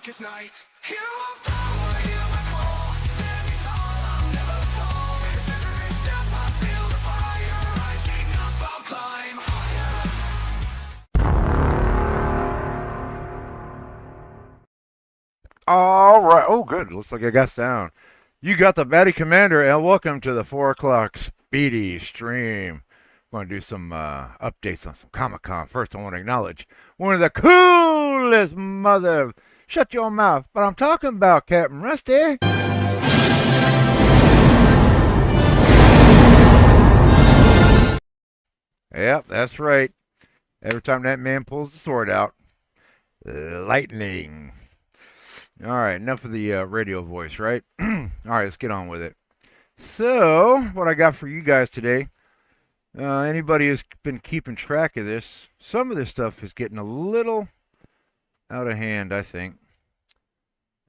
darkest night. You will follow, hear my call. Stand me tall, I'll never fall. With every step I feel the fire. Rising up, I'll climb higher. All right. Oh, good. Looks like I got sound. You got the Baddy Commander, and welcome to the 4 o'clock Speedy stream. I'm going to do some updates on some Comic Con. First, I want to acknowledge one of the coolest mother. Shut your mouth. But I'm talking about Captain Rusty. Yep, that's right. Every time that man pulls the sword out, lightning. All right, enough of the radio voice, right? All right, let's get on with it. So, what I got for you guys today, anybody who's been keeping track of this, some of this stuff is getting a little out of hand, I think.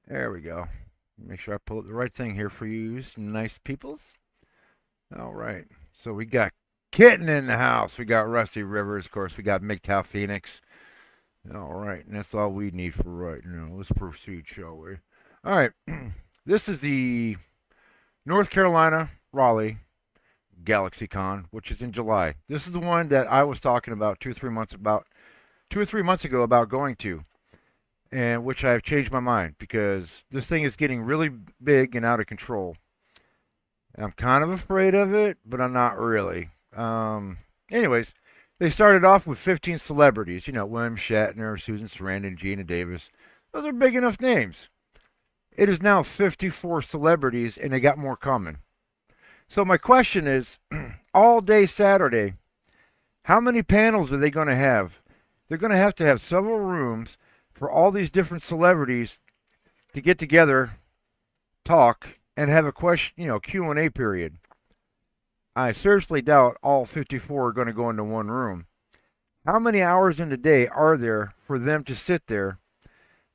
There we go. Make sure I pull up the right thing here for you, nice peoples. All right, so we got Kitten in the house. We got Rusty Rivers, of course. We got MGTOW Phoenix. All right, and that's all we need for right now. Let's proceed, shall we? All right, this is the North Carolina Raleigh GalaxyCon, which is in July. This is the one that I was talking about 2 or 3 months ago about going to, and which I've changed my mind because this thing is getting really big and out of control. I'm kind of afraid of it, but I'm not really. Anyways, they started off with 15 celebrities. You know, William Shatner, Susan Sarandon, Gina Davis. Those are big enough names. It is now 54 celebrities, and they got more coming. So my question is, all day Saturday, how many panels are they going to have? They're going to have several rooms for all these different celebrities to get together, talk, and have a Q&A period. I seriously doubt all 54 are going to go into one room. How many hours in the day are there for them to sit there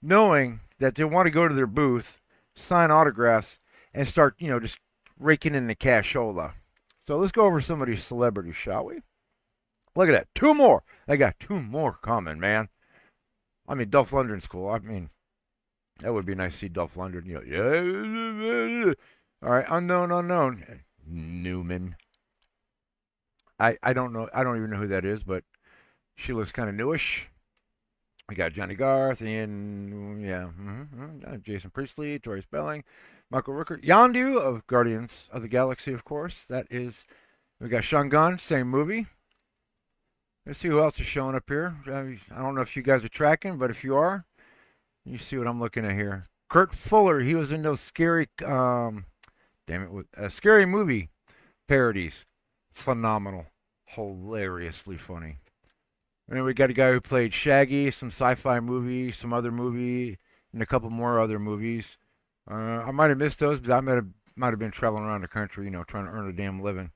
knowing that they want to go to their booth, sign autographs, and start, just raking in the cashola? So let's go over some of these celebrities, shall we? Look at that. Two more. They got two more coming, man. I mean, Dolph Lundgren's cool. I mean, that would be nice to see Dolph Lundgren. Yeah. All right, unknown. Newman. I don't know. I don't even know who that is, but she looks kind of newish. We got Johnny Garth and Jason Priestley, Tori Spelling, Michael Rooker, Yondu of Guardians of the Galaxy, of course. That is. We got Sean Gunn, same movie. Let's see who else is showing up here. I don't know if you guys are tracking, but if you are, you see what I'm looking at here. Kurt Fuller, he was in those scary, scary movie parodies. Phenomenal. Hilariously funny. And then we got a guy who played Shaggy, some sci-fi movie, some other movie, and a couple more other movies. I might have missed those, but I might have been traveling around the country, trying to earn a damn living.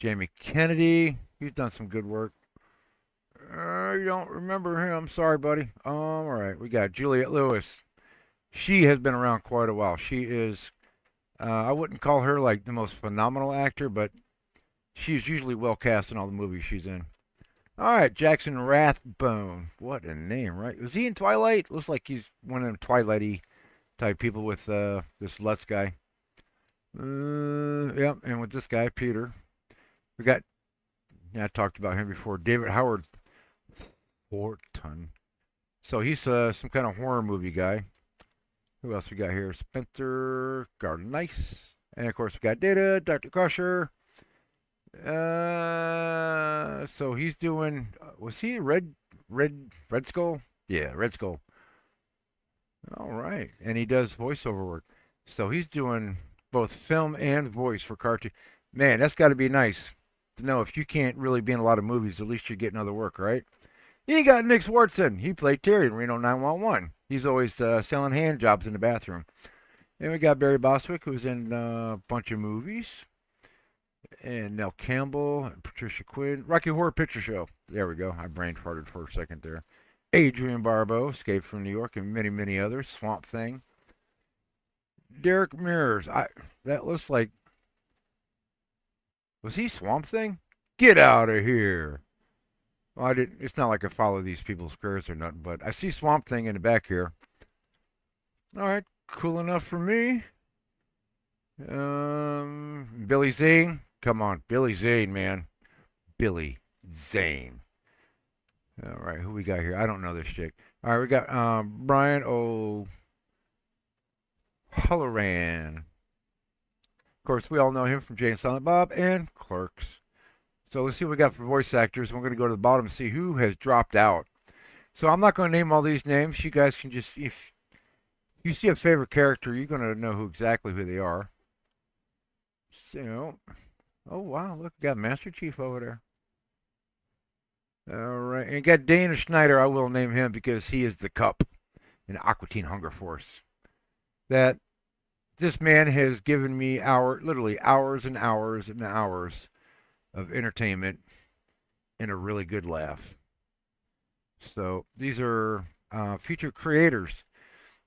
Jamie Kennedy, he's done some good work. You don't remember him. Sorry, buddy. All right. We got Juliette Lewis. She has been around quite a while. She is, I wouldn't call her like the most phenomenal actor, but she's usually well cast in all the movies she's in. All right. Jackson Rathbone. What a name, right? Was he in Twilight? Looks like he's one of them Twilight-y type people with this Lutz guy. Yep. And with this guy, Peter. We got, I talked about him before, David Howard Thornton. So he's some kind of horror movie guy. Who else we got here? Spencer Garnice. And of course we got Data, Dr. Crusher. So he's doing, was he Red Skull? Yeah, Red Skull. All right. And he does voiceover work. So he's doing both film and voice for cartoon. Man, that's got to be nice to know if you can't really be in a lot of movies, at least you're getting other work, right? You got Nick Swartzen. He played Terry in Reno 911. He's always selling hand jobs in the bathroom. And we got Barry Bostwick, who's in a bunch of movies. And Nell Campbell, and Patricia Quinn. Rocky Horror Picture Show. There we go. I brain farted for a second there. Adrian Barbeau, Escape from New York, and many, many others. Swamp Thing. Derek Mears. That looks like... Was he Swamp Thing? Get out of here. Well, I didn't. It's not like I follow these people's careers or nothing, but I see Swamp Thing in the back here. All right, cool enough for me. Billy Zane. Come on, Billy Zane, man. Billy Zane. All right, who we got here? I don't know this chick. All right, we got Brian O'Halloran. Of course, we all know him from Jay and Silent Bob and Clerks. So let's see what we got for voice actors. We're going to go to the bottom and see who has dropped out. So I'm not going to name all these names. You guys can just, if you see a favorite character, you're going to know exactly who they are. So, oh wow, look, we got Master Chief over there. All right, and got Dana Schneider. I will name him because he is the Cup in Aqua Teen Hunger Force. That this man has given me literally hours and hours and hours of entertainment and a really good laugh. So these are future creators.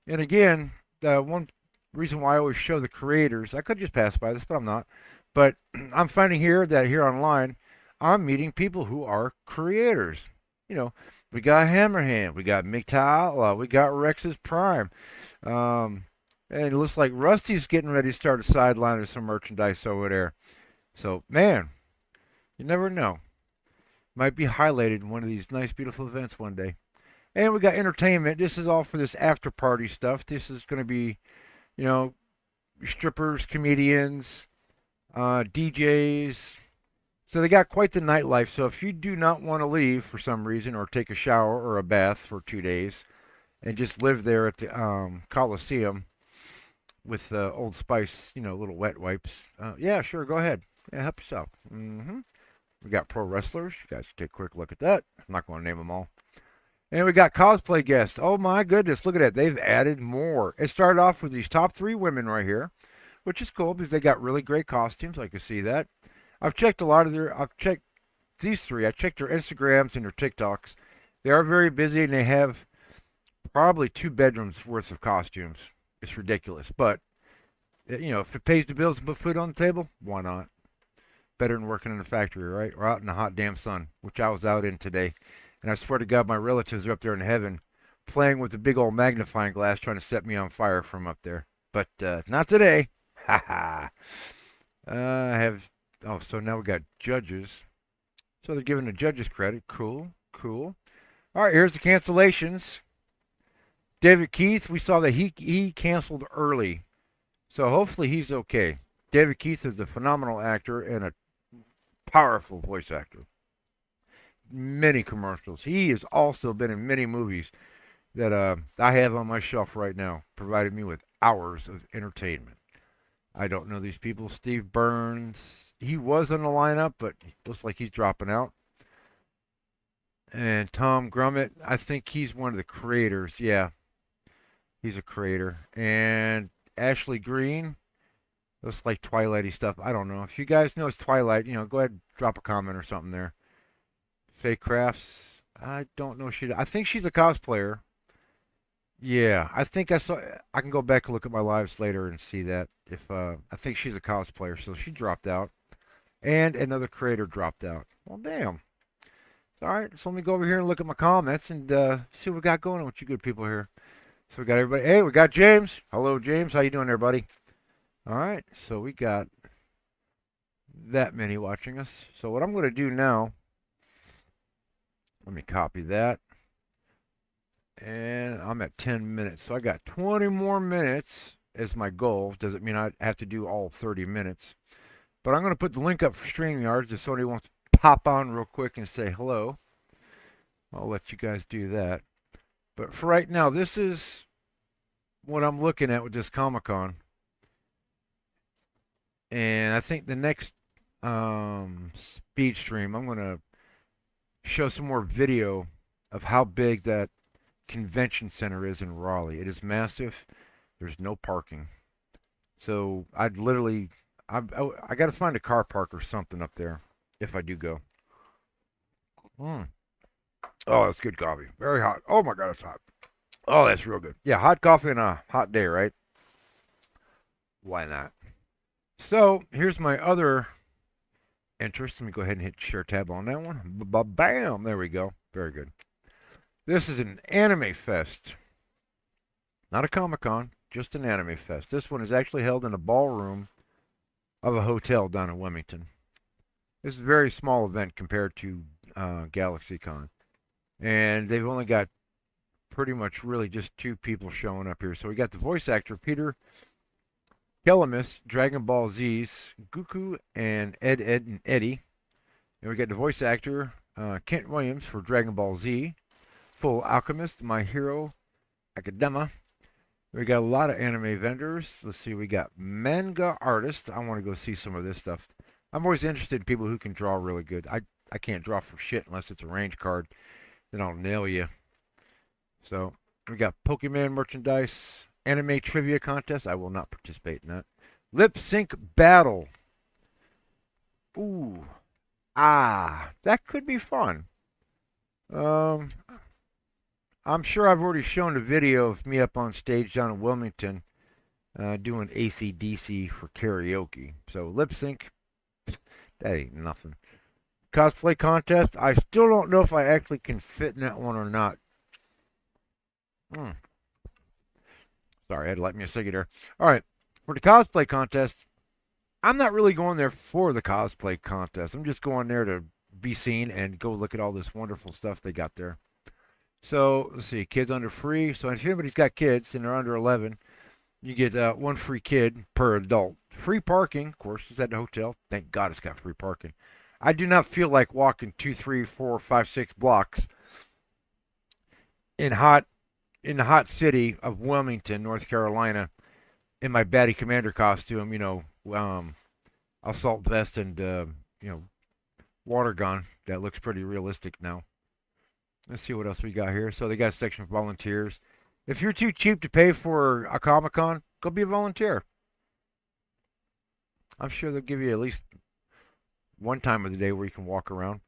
And again, the one reason why I always show the creators, I could just pass by this, but I'm not. But I'm finding here that here online, I'm meeting people who are creators. You know, we got Hammerhand, we got Outlaw, we got Rex's Prime. Um, and it looks like Rusty's getting ready to start a sideline of some merchandise over there. So, man, you never know. Might be highlighted in one of these nice, beautiful events one day. And we got entertainment. This is all for this after party stuff. This is going to be, you know, strippers, comedians, DJs. So they got quite the nightlife. So if you do not want to leave for some reason or take a shower or a bath for 2 days and just live there at the Coliseum with Old Spice, little wet wipes, yeah, sure, go ahead. Yeah, help yourself. We got pro wrestlers. You guys can take a quick look at that. I'm not going to name them all. And we got cosplay guests. Oh my goodness, look at that. They've added more. It started off with these top 3 women right here, which is cool because they got really great costumes. I can see that. I've checked I've checked these 3. I checked their Instagrams and their TikToks. They are very busy and they have probably 2 bedrooms worth of costumes. It's ridiculous. But, if it pays the bills and put food on the table, why not? Better than working in a factory, right? Or out in the hot damn sun, which I was out in today. And I swear to God, my relatives are up there in heaven playing with a big old magnifying glass trying to set me on fire from up there. But not today. Ha ha. So now we got judges. So they're giving the judges credit. Cool, cool. All right, here's the cancellations. David Keith, we saw that he canceled early. So hopefully he's okay. David Keith is a phenomenal actor and a powerful voice actor. Many commercials. He has also been in many movies that I have on my shelf right now, provided me with hours of entertainment. I don't know these people. Steve Burns, he was in the lineup, but looks like he's dropping out. And Tom Grummett, I think he's one of the creators. Yeah, he's a creator. And Ashley Green, looks like Twilighty stuff. I don't know. If you guys know it's Twilight, go ahead and drop a comment or something there. Faye Crafts, I don't know. I think she's a cosplayer. Yeah, I think I saw. I can go back and look at my lives later and see that. If I think she's a cosplayer, so she dropped out, and another creator dropped out. Well, damn. All right, so let me go over here and look at my comments and see what we got going on with you good people here. So we got everybody. Hey, we got James. Hello, James. How you doing there, buddy? All right, so we got that many watching us. So what I'm going to do now, let me copy that. And I'm at 10 minutes. So I got 20 more minutes as my goal. Doesn't mean I have to do all 30 minutes. But I'm going to put the link up for StreamYard if somebody wants to pop on real quick and say hello. I'll let you guys do that. But for right now, this is what I'm looking at with this Comic-Con. And I think the next speed stream, I'm going to show some more video of how big that convention center is in Raleigh. It is massive. There's no parking. So I got to find a car park or something up there if I do go. Oh, that's good coffee. Very hot. Oh my God, it's hot. Oh, that's real good. Yeah, hot coffee on a hot day, right? Why not? So here's my other interest. Let me go ahead and hit share tab on that one. Bam! There we go. Very good. This is an anime fest. Not a Comic-Con. just an anime fest. This one is actually held in a ballroom of a hotel down in Wilmington. This is a very small event compared to GalaxyCon. And they've only got pretty much really just two people showing up here. So we got the voice actor Peter Kelamis, Dragon Ball Z's Goku, and Ed, and Eddie. And we got the voice actor Kent Williams for Dragon Ball Z, Full Alchemist, My Hero Academia. We got a lot of anime vendors. Let's see, we got manga artists. I want to go see some of this stuff. I'm always interested in people who can draw really good. I can't draw for shit unless it's a range card. Then I'll nail you. So we got Pokemon merchandise, anime trivia contest. I will not participate in that. Lip sync battle. Ooh, that could be fun. I'm sure I've already shown a video of me up on stage down in Wilmington doing AC/DC for karaoke. So lip sync, that ain't nothing. Cosplay contest, I still don't know if I actually can fit in that one or not. Sorry, I had to light me a cigarette there. All right, for the cosplay contest, I'm not really going there for the cosplay contest. I'm just going there to be seen and go look at all this wonderful stuff they got there. So, let's see, kids under free. So if anybody's got kids and they're under 11, you get one free kid per adult. Free parking, of course, is at the hotel. Thank God it's got free parking. I do not feel like walking 2, 3, 4, 5, 6 blocks in the hot city of Wilmington, North Carolina, in my Baddy Commander costume, assault vest and water gun. That looks pretty realistic now. Let's see what else we got here. So they got a section for volunteers. If you're too cheap to pay for a Comic-Con, go be a volunteer. I'm sure they'll give you at least one time of the day where you can walk around.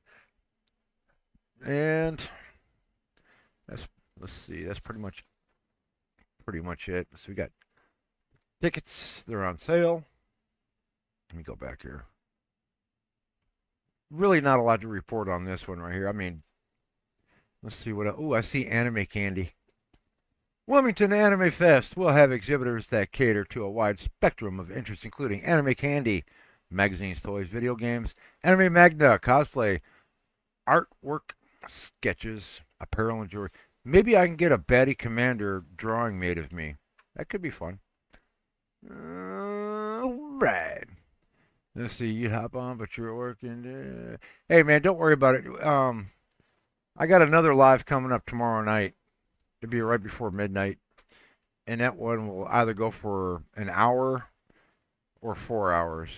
And let's see, that's pretty much it. So we got tickets, they're on sale. Let me go back here. Really not a lot to report on this one right here. I mean, let's see what. Oh, I see anime candy. Wilmington Anime Fest will have exhibitors that cater to a wide spectrum of interests, including anime candy, magazines, toys, video games, anime magna, cosplay, artwork, sketches, apparel, and jewelry. Maybe I can get a Baddy Commander drawing made of me. That could be fun. Right. Let's see. You'd hop on, but you're working. Hey, man, don't worry about it. I got another live coming up tomorrow night. It'll be right before midnight. And that one will either go for an hour or 4 hours.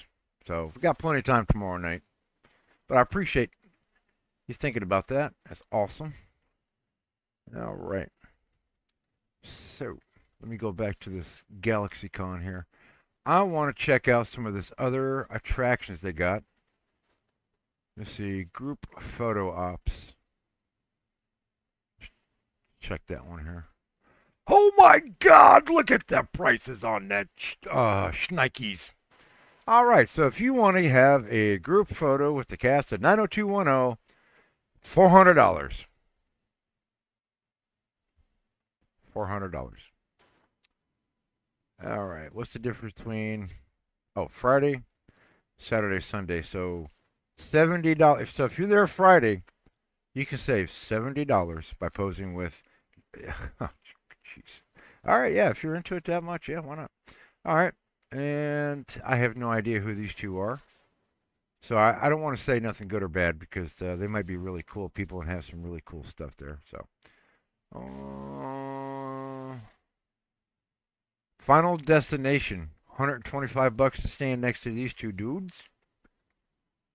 So we got plenty of time tomorrow night. But I appreciate you thinking about that. That's awesome. All right. So let me go back to this GalaxyCon here. I want to check out some of this other attractions they got. Let's see. Group photo ops. Check that one here. Oh my God! Look at the prices on that schnikes. All right, so if you want to have a group photo with the cast of 90210, $400. $400. All right, what's the difference between Friday, Saturday, Sunday? So $70. So if you're there Friday, you can save $70 by posing with. Jeez. All right, yeah, if you're into it that much, yeah, why not? All right, and I have no idea who these two are. So I don't want to say nothing good or bad because they might be really cool people and have some really cool stuff there. So, Final Destination, $125 to stand next to these two dudes.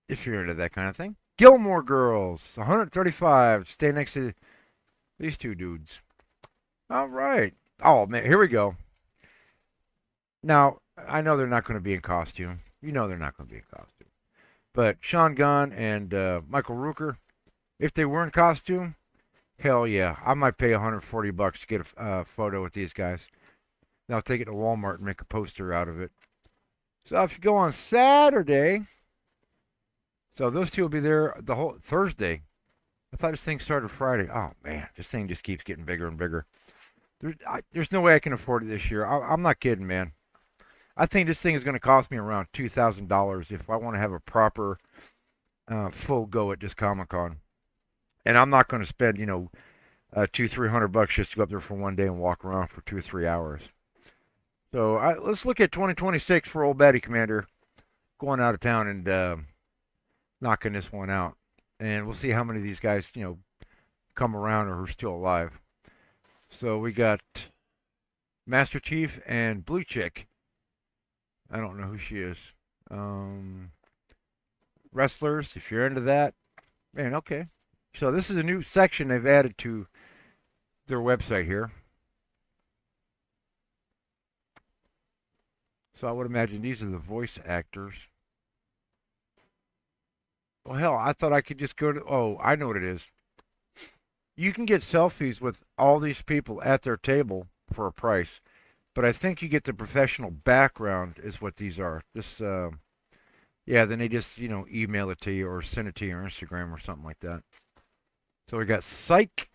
If you're into that kind of thing. Gilmore Girls, $135 to stand next to these two dudes. All right. Oh, man, here we go. Now, I know they're not going to be in costume. You know they're not going to be in costume. But Sean Gunn and Michael Rooker, if they were in costume, hell yeah. I might pay $140 to get a photo with these guys. Then I'll take it to Walmart and make a poster out of it. So if you go on Saturday, so those two will be there the whole Thursday. I thought this thing started Friday. Oh, man, this thing just keeps getting bigger and bigger. There's no way I can afford it this year. I'm not kidding, man. I think this thing is going to cost me around $2,000 if I want to have a proper full go at this Comic Con. And I'm not going to spend, $200-300 just to go up there for one day and walk around for 2 or 3 hours. So let's look at 2026 for old Baddy Commander going out of town and knocking this one out. And we'll see how many of these guys, come around or who are still alive. So we got Master Chief and Blue Chick. I don't know who she is. Wrestlers, if you're into that, man, okay. So this is a new section they've added to their website here. So I would imagine these are the voice actors. Well, hell, I thought I could just go to. Oh, I know what it is. You can get selfies with all these people at their table for a price, but I think you get the professional background, is what these are. Yeah, then they just, email it to you or send it to your Instagram or something like that. So we got Psych.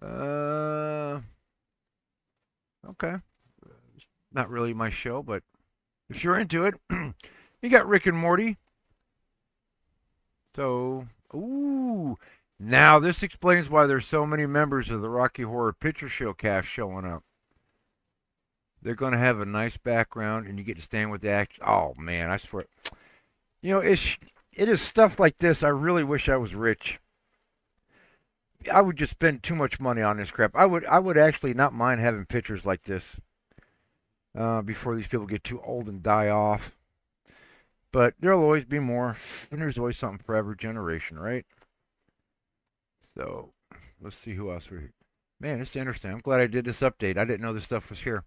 Uh, okay. Not really my show, but if you're into it, you got Rick and Morty. So, ooh, now this explains why there's so many members of the Rocky Horror Picture Show cast showing up. They're going to have a nice background, and you get to stand with the act. Oh man, I swear, it is stuff like this. I really wish I was rich. I would just spend too much money on this crap. I would actually not mind having pictures like this before these people get too old and die off. But there'll always be more, and there's always something for every generation, right? So let's see who else we. Man, it's interesting. I'm glad I did this update. I didn't know this stuff was here.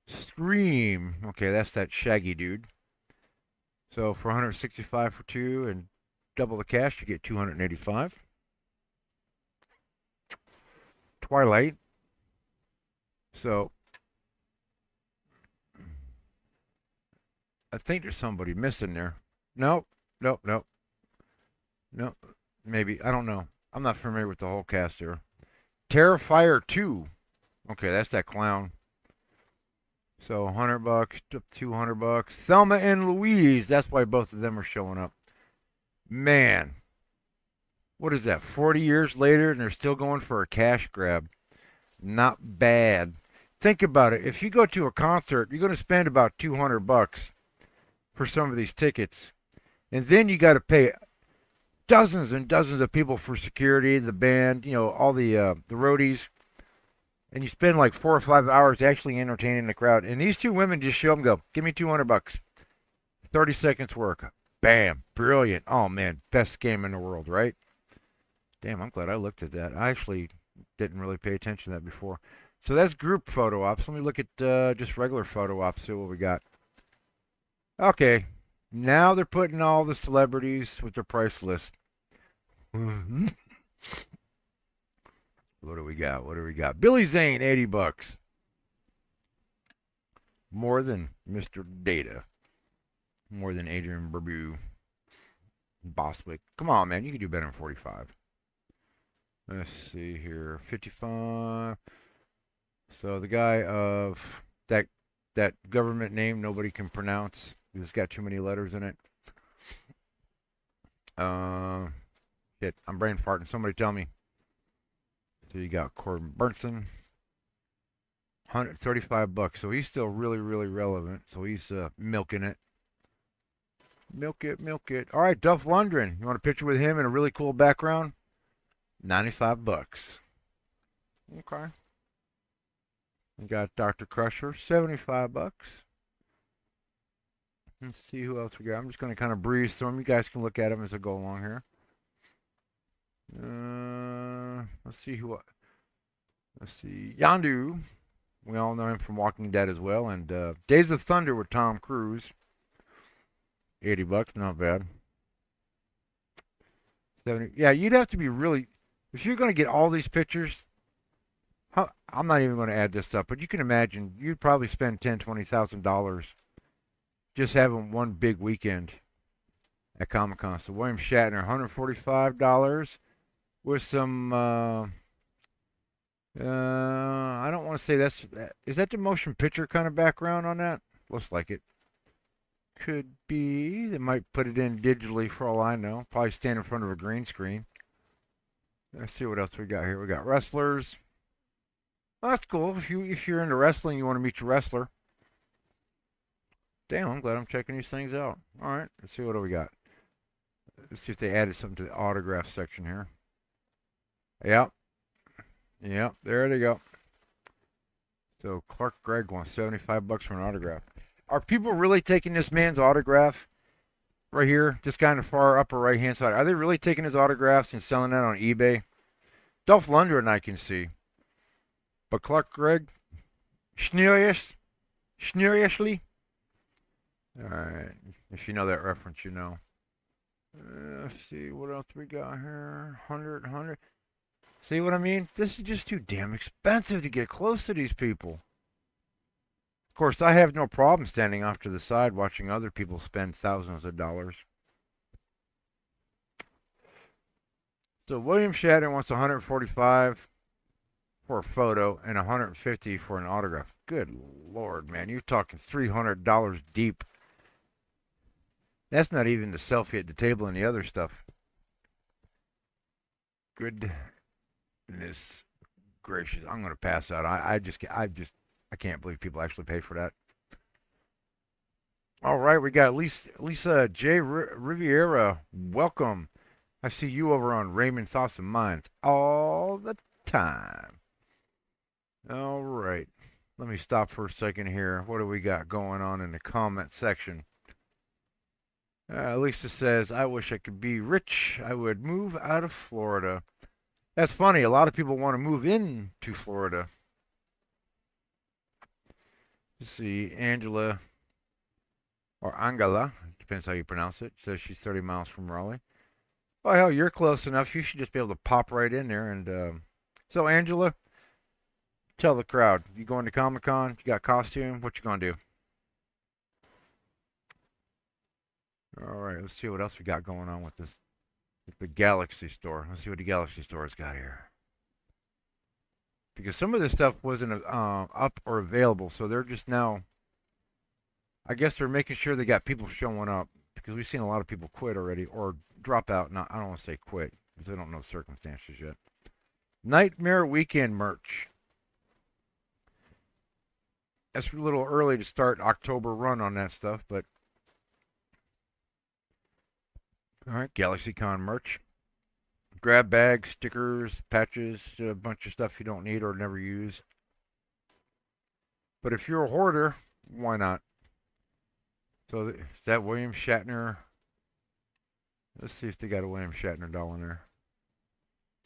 Scream. Okay, that's that Shaggy dude. So for 165 for two and double the cash, you get 285. Twilight. So I think there's somebody missing there. Nope. Nope. Nope. Nope. Maybe. I don't know. I'm not familiar with the whole cast here. Terrifier 2. Okay, that's that clown. So $100 to $200. Thelma and Louise. That's why both of them are showing up. Man, what is that? 40 years later, and they're still going for a cash grab. Not bad. Think about it. If you go to a concert, you're going to spend about $200 for some of these tickets, and then you got to pay dozens and dozens of people for security, the band, all the roadies, and you spend like 4 or 5 hours actually entertaining the crowd. And these two women just show up and go, "Give me $200, 30 seconds work." Bam, brilliant. Oh man, best game in the world, right? Damn, I'm glad I looked at that. I actually didn't really pay attention to that before. So that's group photo ops. Let me look at just regular photo ops. See what we got. Okay, now they're putting all the celebrities with their price list. What do we got? What do we got? Billy Zane, $80. More than Mr. Data. More than Adrian Barbeau. Boswick. Come on, man. You can do better than 45. Let's see here. 55. So the guy of that government name nobody can pronounce. It's got too many letters in it. Shit, I'm brain farting. Somebody tell me. So you got Corbin Burnson, $135. So he's still really, really relevant. So he's milking it. Milk it, milk it. All right, Duff Lundgren. You want a picture with him in a really cool background? $95. Okay. We got Dr. Crusher, $75. Let's see who else we got. I'm just going to kind of breeze through them. You guys can look at them as I go along here. Let's see who. Let's see. Yondu. We all know him from Walking Dead as well. And Days of Thunder with Tom Cruise. $80, not bad. 70. Yeah, you'd have to be really. If you're going to get all these pictures, I'm not even going to add this up, but you can imagine you'd probably spend $10,000-$20,000 just having one big weekend at Comic Con. So William Shatner, $145 with some I don't want to say that's. Is that the motion picture kind of background on that? Looks like it. Could be. They might put it in digitally for all I know. Probably stand in front of a green screen. Let's see what else we got here. We got wrestlers. Oh, that's cool. If you're into wrestling, you want to meet your wrestler. Damn, I'm glad I'm checking these things out. All right, let's see what do we got. Let's see if they added something to the autograph section here. Yep, yep, there they go. So Clark Gregg wants $75 for an autograph. Are people really taking this man's autograph right here, just kind of far upper right hand side? Are they really taking his autographs and selling that on eBay? Dolph Lundgren I can see, but Clark Gregg, Schnuriously. All right, if you know that reference, you know. Let's see what else we got here. 100. See what I mean? This is just too damn expensive to get close to these people. Of course, I have no problem standing off to the side watching other people spend thousands of dollars. So William Shatner wants 145 for a photo and 150 for an autograph. Good lord, man, you're talking $300 deep. That's not even the selfie at the table and the other stuff. Goodness gracious, I'm gonna pass out. I can't believe people actually pay for that. All right, we got Lisa J. Riviera. Welcome. I see you over on Raymond Thoughts and Minds all the time. All right. Let me stop for a second here. What do we got going on in the comment section? Lisa says, I wish I could be rich. I would move out of Florida. That's funny. A lot of people want to move into Florida. Let's see. Angela, or Angela, depends how you pronounce it, says she's 30 miles from Raleigh. Well, hell, you're close enough. You should just be able to pop right in there. And so, Angela, tell the crowd, you going to Comic Con? You got costume? What you gonna do? All right, let's see what else we got going on with this. With the Galaxy Store. Let's see what the Galaxy Store's got here. Because some of this stuff wasn't up or available, so they're just now. I guess they're making sure they got people showing up because we've seen a lot of people quit already or drop out. Not, I don't want to say quit because they don't know the circumstances yet. Nightmare Weekend merch. That's a little early to start October run on that stuff, but all right, GalaxyCon merch. Grab bags, stickers, patches, a bunch of stuff you don't need or never use. But if you're a hoarder, why not? So is that William Shatner? Let's see if they got a William Shatner doll in there.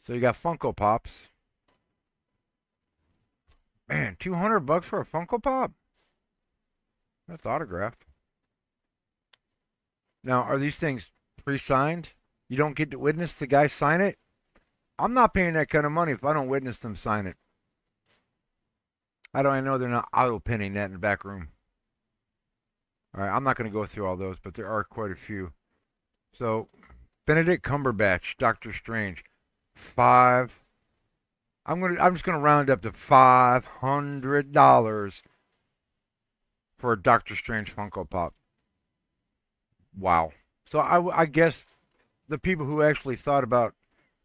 So you got Funko Pops. Man, $200 for a Funko Pop? That's autographed. Now, are these things pre-signed? You don't get to witness the guy sign it? I'm not paying that kind of money if I don't witness them sign it. How do I know they're not auto pinning that in the back room? All right, I'm not going to go through all those, but there are quite a few. So, Benedict Cumberbatch, Doctor Strange, five. I'm just gonna round up to $500 for a Doctor Strange Funko Pop. Wow. So I guess the people who actually thought about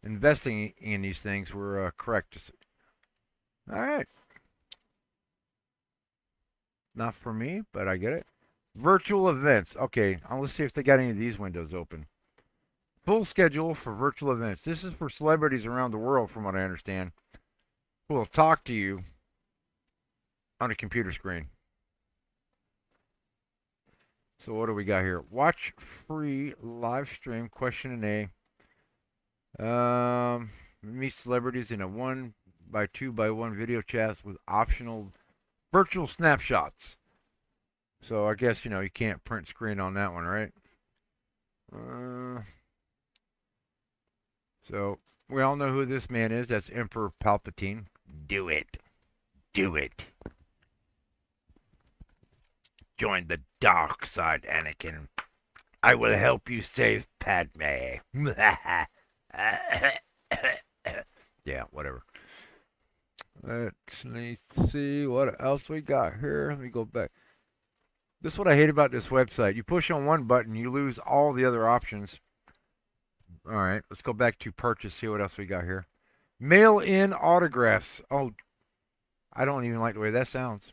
investing in these things were correct. All right. Not for me, but I get it. Virtual events. Okay, let's see if they got any of these windows open. Full schedule for virtual events. This is for celebrities around the world, from what I understand, who will talk to you on a computer screen. So what do we got here? Watch free live stream question and A. Meet celebrities in a 1x2x1 video chats with optional virtual snapshots. So I guess you can't print screen on that one, right? So we all know who this man is. That's Emperor Palpatine. Do it. Do it. Join the dark side, Anakin. I will help you save Padme. Yeah, whatever. Let's see what else we got here. Let me go back. This is what I hate about this website. You push on one button, you lose all the other options. All right, let's go back to purchase, see what else we got here. Mail in autographs. Oh, I don't even like the way that sounds.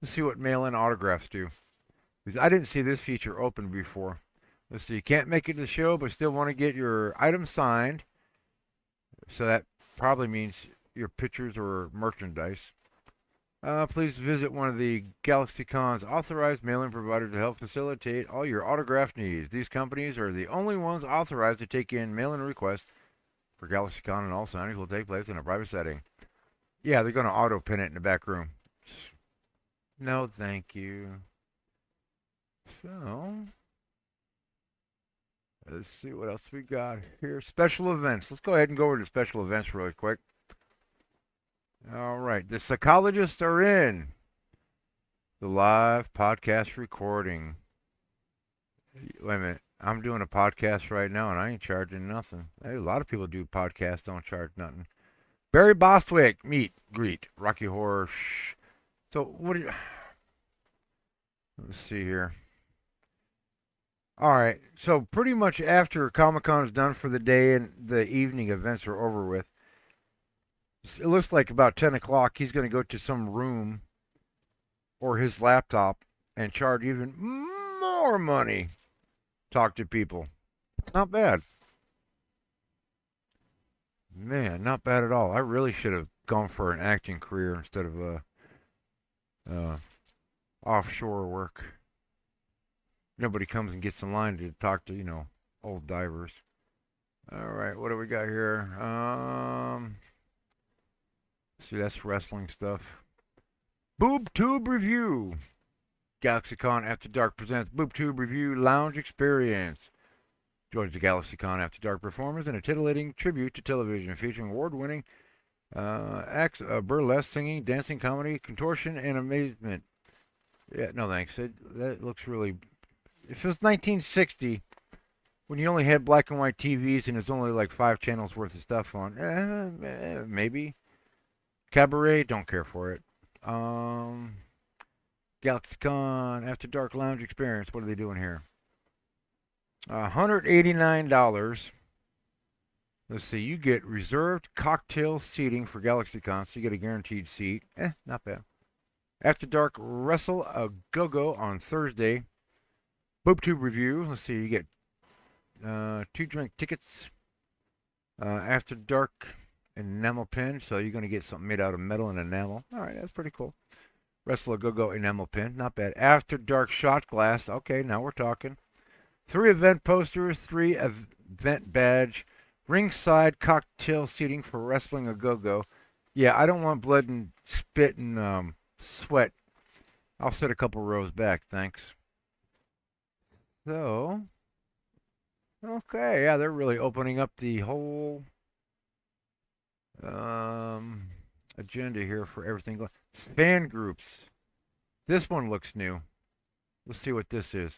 Let's see what mail in autographs do. Because I didn't see this feature open before. Let's see, you can't make it to the show, but still want to get your item signed. So that probably means your pictures or merchandise. Please visit one of the GalaxyCon's authorized mail-in providers to help facilitate all your autograph needs. These companies are the only ones authorized to take in mail-in requests for GalaxyCon, and all signings will take place in a private setting. Yeah, they're going to auto-pin it in the back room. No, thank you. So, let's see what else we got here. Special events. Let's go ahead and go over to special events really quick. All right, the psychologists are in. The live podcast recording. Wait a minute. I'm doing a podcast right now and I ain't charging nothing. Hey, a lot of people do podcasts, don't charge nothing. Barry Bostwick, meet, greet, Rocky Horror. So, what do you. Let's see here. All right, so pretty much after Comic Con is done for the day and the evening events are over with, it looks like about 10 o'clock he's going to go to some room or his laptop and charge even more money. Talk to people. Not bad. Man, not bad at all. I really should have gone for an acting career instead of offshore work. Nobody comes and gets in line to talk to, old divers. All right, what do we got here? See, that's wrestling stuff. Boob Tube Review. GalaxyCon After Dark presents Boob Tube Review Lounge Experience. Join the GalaxyCon After Dark performers in a titillating tribute to television featuring award-winning acts of burlesque, singing, dancing, comedy, contortion, and amazement. Yeah, no thanks. That looks really... If it was 1960, when you only had black and white TVs and there's only like 5 channels worth of stuff on, maybe. Cabaret, don't care for it. GalaxyCon After Dark Lounge Experience. What are they doing here? $189. Let's see. You get reserved cocktail seating for GalaxyCon, so you get a guaranteed seat. Not bad. After Dark Wrestle a Go-Go on Thursday. BoobTube Review. Let's see. You get 2 drink tickets. After Dark enamel pin. So you're going to get something made out of metal and enamel. All right, that's pretty cool. Wrestle a Go-Go enamel pin. Not bad. After Dark shot glass. Okay, now we're talking. 3 event posters, 3 event badge, ringside cocktail seating for Wrestling a Go-Go. Yeah, I don't want blood and spit and sweat. I'll sit a couple rows back, thanks. So, okay, yeah, they're really opening up the whole agenda here for everything. Fan groups. This one looks new. Let's see what this is.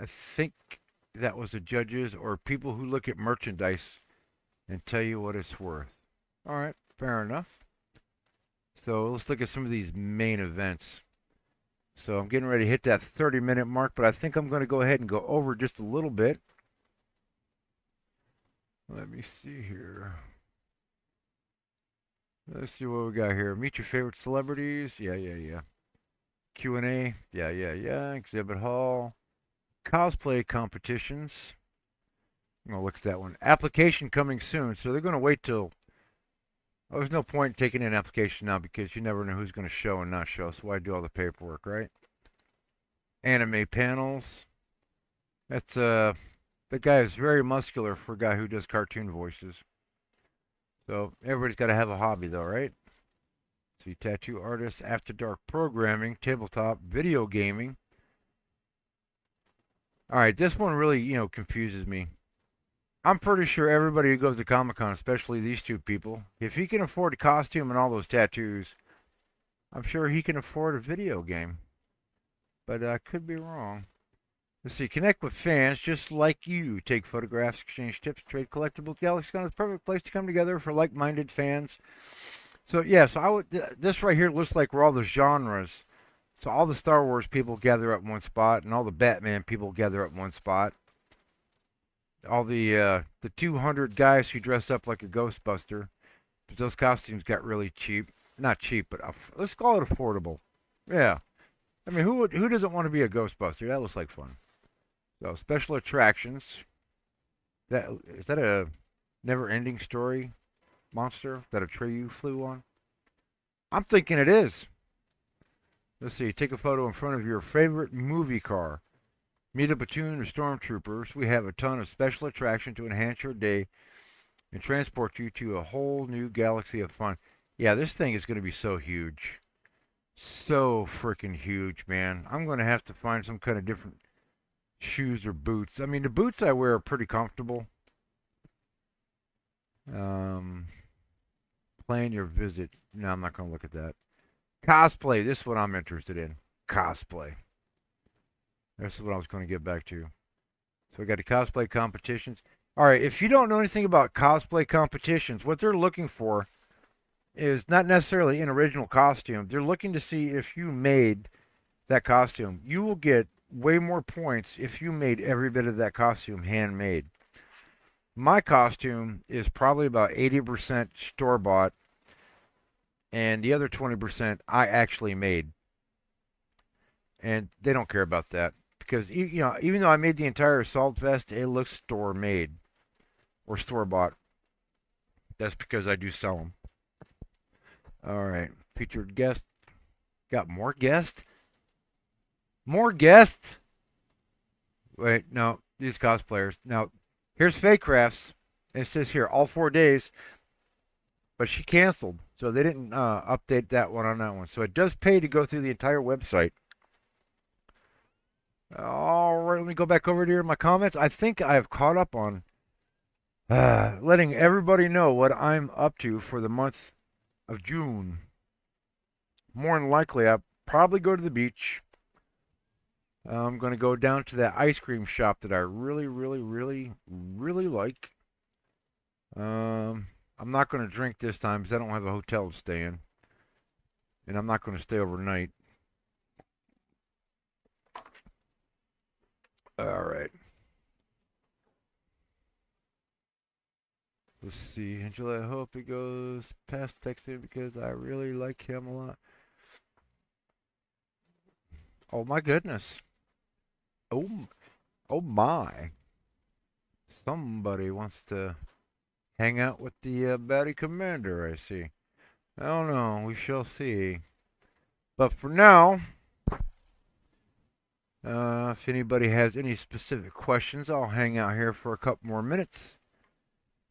I think that was the judges or people who look at merchandise and tell you what it's worth. All right, fair enough. So let's look at some of these main events. So I'm getting ready to hit that 30-minute mark, but I think I'm going to go ahead and go over just a little bit. Let me see here. Let's see what we got here. Meet your favorite celebrities. Yeah. Q&A. Yeah. Exhibit hall. Cosplay competitions. I'm going to look at that one. Application coming soon. So they're going to wait till... Oh, there's no point in taking an application now because you never know who's going to show and not show. So why do all the paperwork, right? Anime panels. That's that guy is very muscular for a guy who does cartoon voices. So everybody's got to have a hobby though, right? See, tattoo artists, after dark programming, tabletop, video gaming. All right, this one really, confuses me. I'm pretty sure everybody who goes to Comic-Con, especially these 2 people, if he can afford a costume and all those tattoos, I'm sure he can afford a video game. But I could be wrong. Let's see. Connect with fans just like you. Take photographs, exchange tips, trade collectibles. GalaxyCon is the perfect place to come together for like-minded fans. So yes, I would. This right here looks like where all the genres. So all the Star Wars people gather up in one spot, and all the Batman people gather up in one spot. All the 200 guys who dress up like a Ghostbuster. But those costumes got really cheap. Not cheap, but let's call it affordable. Yeah. I mean, who doesn't want to be a Ghostbuster? That looks like fun. So special attractions. That is that a never-ending story monster that a tree you flew on? I'm thinking it is. Let's see. Take a photo in front of your favorite movie car. Meet a platoon of stormtroopers. We have a ton of special attraction to enhance your day and transport you to a whole new galaxy of fun. Yeah, this thing is going to be so huge. So freaking huge, man. I'm going to have to find some kind of different shoes or boots. I mean, the boots I wear are pretty comfortable. Um, Plan your visit. No, I'm not going to look at that. Cosplay. This is what I'm interested in. Cosplay. This is what I was going to get back to. So we got the cosplay competitions. All right, if you don't know anything about cosplay competitions, what they're looking for is not necessarily an original costume. They're looking to see if you made that costume. You will get way more points if you made every bit of that costume handmade. My costume is probably about 80% store bought, and the other 20% I actually made. And they don't care about that because even though I made the entire assault vest, it looks store made or store bought. That's because I do sell them. All right, featured guest. Got more guests? More guests? Wait, no, these cosplayers. Now, here's Fake Crafts. It says here all 4 days, but she canceled, so they didn't update that one on that one. So it does pay to go through the entire website. All right, let me go back over to my comments. I think I've caught up on letting everybody know what I'm up to for the month of June. More than likely, I'll probably go to the beach. I'm going to go down to that ice cream shop that I really, really, really, really like. I'm not going to drink this time because I don't have a hotel to stay in. And I'm not going to stay overnight. All right. Let's see. Angela, I hope it goes past texting because I really like him a lot. Oh my goodness. Oh, oh my. Somebody wants to hang out with the Baddy Commander, I see. I don't know. We shall see. But for now, if anybody has any specific questions, I'll hang out here for a couple more minutes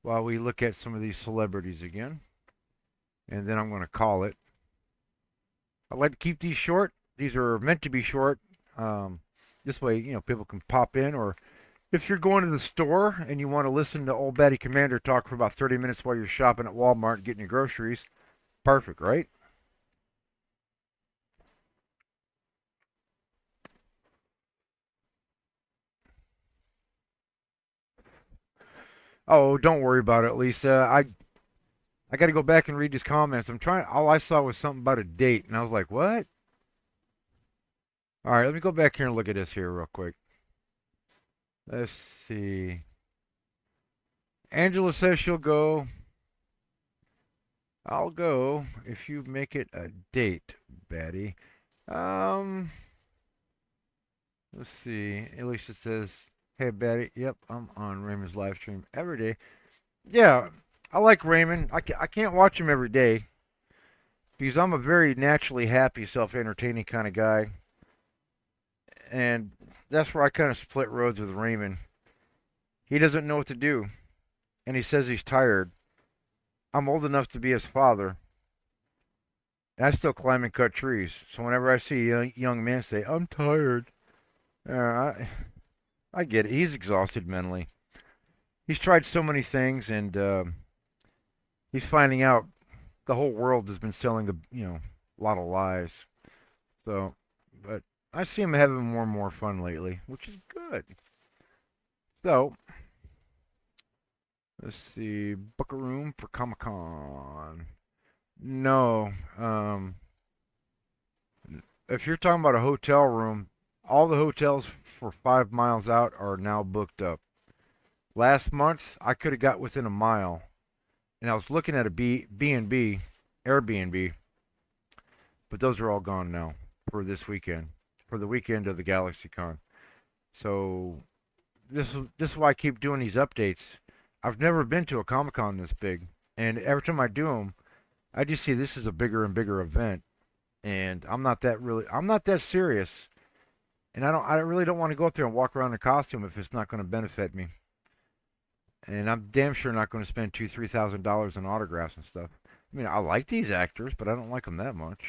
while we look at some of these celebrities again. And then I'm going to call it. I'd like to keep these short. These are meant to be short. This way, people can pop in, or if you're going to the store and you want to listen to old Baddy Commander talk for about 30 minutes while you're shopping at Walmart getting your groceries, perfect, right? Oh, don't worry about it, Lisa. I got to go back and read these comments. I'm trying. All I saw was something about a date, and I was like, what? All right, let me go back here and look at this here real quick. Let's see. Angela says she'll go. I'll go if you make it a date, Baddy. Um, let's see. Alicia says, "Hey, Baddy. Yep, I'm on Raymond's live stream every day. Yeah, I like Raymond. I can't watch him every day because I'm a very naturally happy, self-entertaining kind of guy, and that's where I kind of split roads with Raymond. He doesn't know what to do, and he says he's tired. I'm old enough to be his father, and I still climb and cut trees. So whenever I see a young man say, "I'm tired," I get it. He's exhausted mentally. He's tried so many things, and he's finding out the whole world has been selling a lot of lies. So, but I see him having more and more fun lately, which is good. So, let's see. Book a room for Comic Con. No. If you're talking about a hotel room, all the hotels for 5 miles out are now booked up. Last month, I could have got within a mile, and I was looking at a B&B, Airbnb, but those are all gone now for this weekend, for the weekend of the GalaxyCon. So this is why I keep doing these updates. I've never been to a Comic Con this big, and every time I do them, I just see this is a bigger and bigger event, and I'm not that serious, and I really don't want to go up there and walk around in a costume if it's not going to benefit me. And I'm damn sure not going to spend $2,000-3,000 on autographs and stuff. I mean, I like these actors, but I don't like them that much.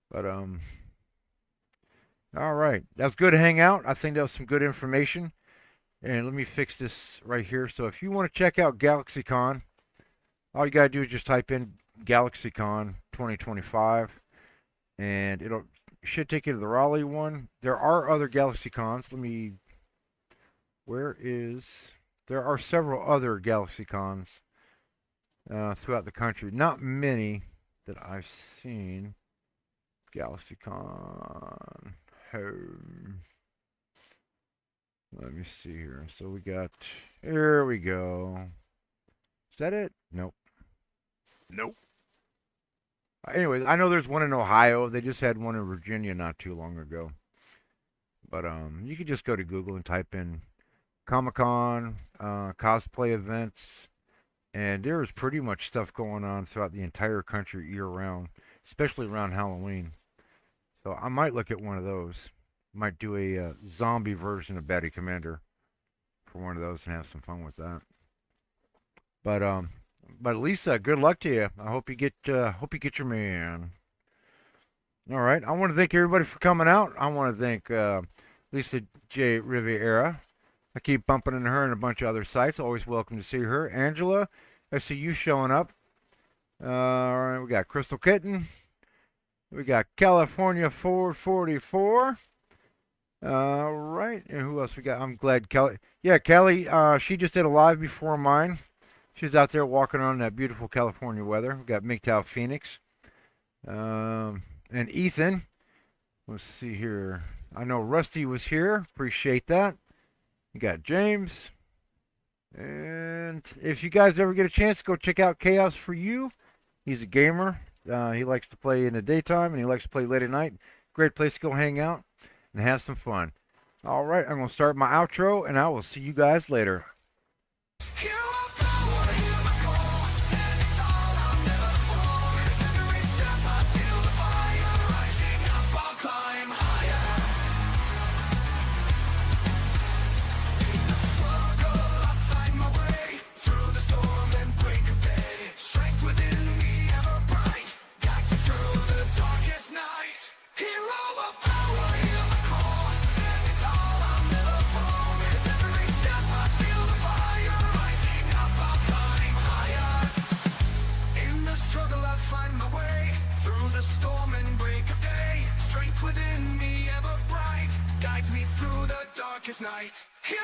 But all right, that was good to hang out. I think that was some good information. And let me fix this right here. So if you want to check out GalaxyCon, all you gotta do is just type in GalaxyCon 2025, and it should take you to the Raleigh one. There are other GalaxyCons. There are several other GalaxyCons throughout the country. Not many that I've seen. GalaxyCon home. Let me see here. So here we go. Is that it? Nope. Nope. Anyways, I know there's one in Ohio. They just had one in Virginia not too long ago. But you can just go to Google and type in Comic-Con, cosplay events, and there is pretty much stuff going on throughout the entire country year-round, especially around Halloween. So I might look at one of those. Might do a zombie version of Baddy Commander for one of those and have some fun with that. But Lisa, good luck to you. I hope you get your man. All right. I want to thank everybody for coming out. I want to thank Lisa J. Riviera. I keep bumping into her and a bunch of other sites. Always welcome to see her. Angela, I see you showing up. All right. We got Crystal Kitten. We got California 444. All right. And who else we got? I'm glad Kelly. Yeah, Kelly. She just did a live before mine. She's out there walking around in that beautiful California weather. We got MGTOW Phoenix. And Ethan. Let's see here. I know Rusty was here. Appreciate that. You got James. And if you guys ever get a chance, go check out Chaos for You. He's a gamer. He likes to play in the daytime and he likes to play late at night. Great place to go hang out and have some fun. All right, I'm going to start my outro and I will see you guys later. Night. Hero